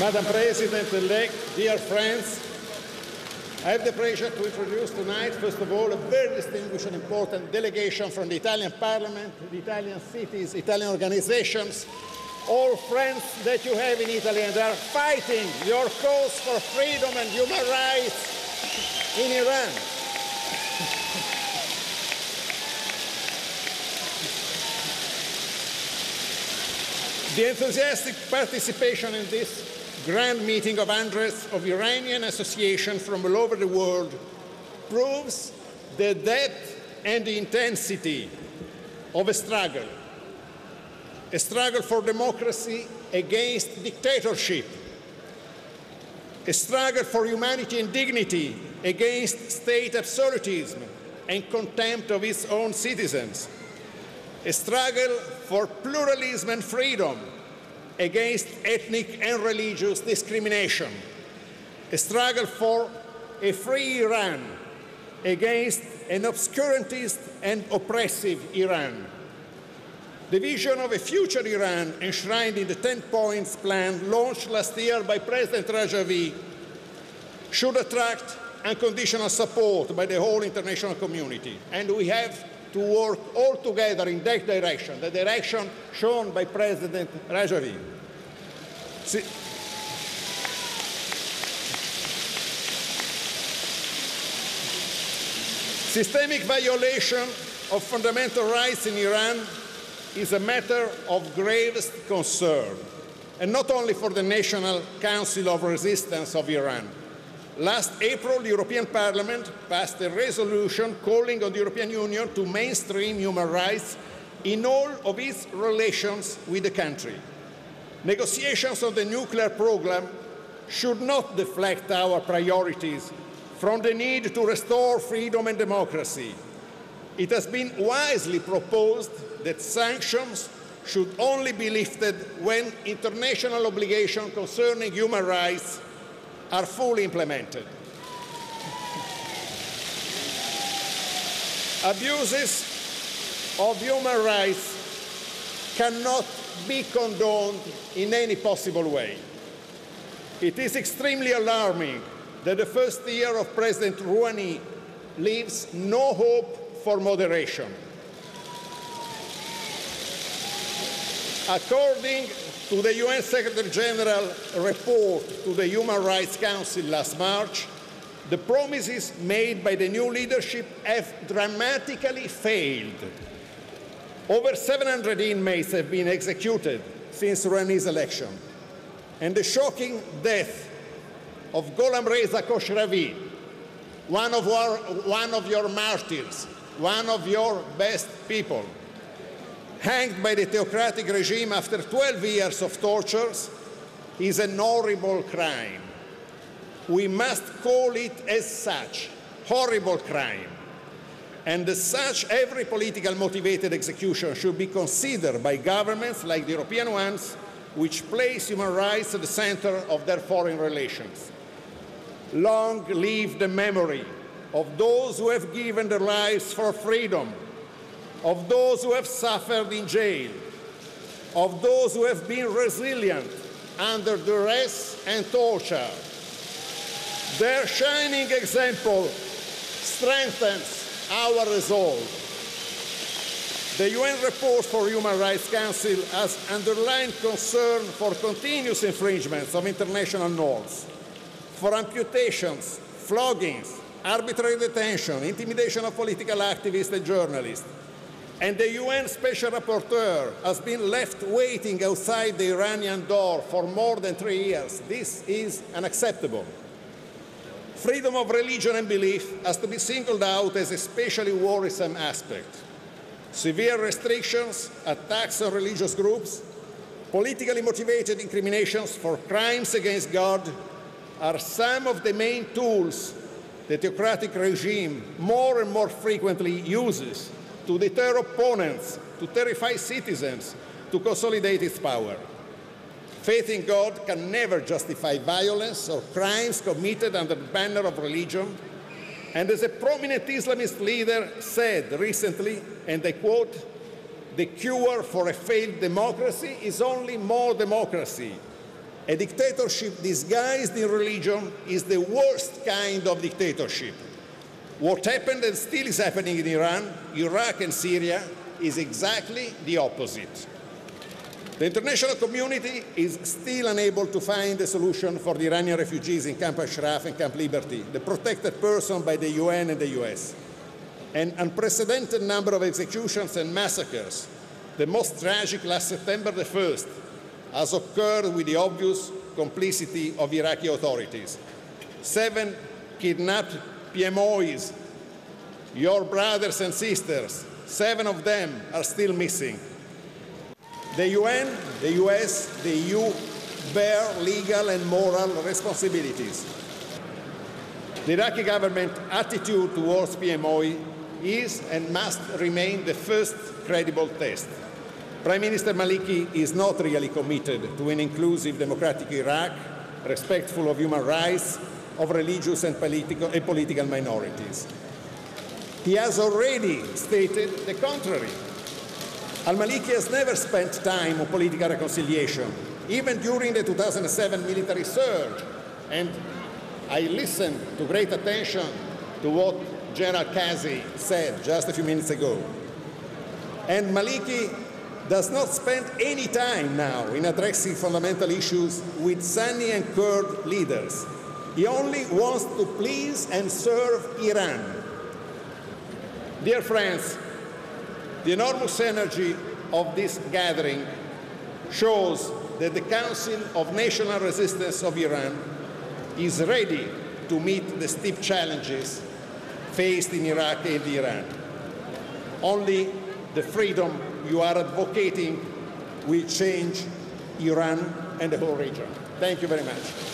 Madam President-elect, dear friends, I have the pleasure to introduce tonight, first of all, a very distinguished and important delegation from the Italian Parliament, the Italian cities, Italian organizations, all friends that you have in Italy and are fighting your cause for freedom and human rights in Iran. The enthusiastic participation in this grand meeting of hundreds of Iranian associations from all over the world proves the depth and the intensity of a struggle for democracy against dictatorship, a struggle for humanity and dignity against state absolutism and contempt of its own citizens, a struggle for pluralism and freedom against ethnic and religious discrimination, a struggle for a free Iran against an obscurantist and oppressive Iran. The vision of a future Iran enshrined in the 10-point plan launched last year by President Rajavi should attract unconditional support by the whole international community, and we have to work all together in that direction, the direction shown by President Rajavi. Systemic violation of fundamental rights in Iran is a matter of gravest concern, and not only for the National Council of Resistance of Iran. Last April, the European Parliament passed a resolution calling on the European Union to mainstream human rights in all of its relations with the country. Negotiations on the nuclear program should not deflect our priorities from the need to restore freedom and democracy. It has been wisely proposed that sanctions should only be lifted when international obligations concerning human rights are fully implemented. Abuses of human rights cannot be condoned in any possible way. It is extremely alarming that the first year of President Rouhani leaves no hope for moderation. According to the UN Secretary General report to the Human Rights Council last March, the promises made by the new leadership have dramatically failed. Over 700 inmates have been executed since Rouhani's election, and the shocking death of Gholam Reza Khosravi, one of your martyrs, one of your best people, hanged by the theocratic regime after 12 years of tortures, is an horrible crime. We must call it as such, horrible crime. And as such, every politically motivated execution should be considered by governments like the European ones, which place human rights at the center of their foreign relations. Long live the memory of those who have given their lives for freedom, of those who have suffered in jail, of those who have been resilient under duress and torture. Their shining example strengthens our resolve. The UN report for Human Rights Council has underlined concern for continuous infringements of international norms, for amputations, floggings, arbitrary detention, intimidation of political activists and journalists. And the UN Special Rapporteur has been left waiting outside the Iranian door for more than 3 years. This is unacceptable. Freedom of religion and belief has to be singled out as a especially worrisome aspect. Severe restrictions, attacks on religious groups, politically motivated incriminations for crimes against God are some of the main tools the theocratic regime more and more frequently uses to deter opponents, to terrify citizens, to consolidate its power. Faith in God can never justify violence or crimes committed under the banner of religion. And as a prominent Islamist leader said recently, and I quote, "The cure for a failed democracy is only more democracy. A dictatorship disguised in religion is the worst kind of dictatorship. What happened and still is happening in Iran, Iraq, and Syria is exactly the opposite. The international community is still unable to find a solution for the Iranian refugees in Camp Ashraf and Camp Liberty, the protected person by the UN and the US. An unprecedented number of executions and massacres, the most tragic last September the 1st, has occurred with the obvious complicity of Iraqi authorities. 7 kidnapped PMOs, your brothers and sisters, 7 of them are still missing. The UN, the US, the EU bear legal and moral responsibilities. The Iraqi government attitude towards PMOI is and must remain the first credible test. Prime Minister Maliki is not really committed to an inclusive democratic Iraq, respectful of human rights, of religious and political minorities. He has already stated the contrary. Al-Maliki has never spent time on political reconciliation, even during the 2007 military surge. And I listened to great attention to what General Kazi said just a few minutes ago. And Maliki does not spend any time now in addressing fundamental issues with Sunni and Kurd leaders. He only wants to please and serve Iran. Dear friends, the enormous energy of this gathering shows that the Council of National Resistance of Iran is ready to meet the steep challenges faced in Iraq and Iran. Only the freedom you are advocating will change Iran and the whole region. Thank you very much.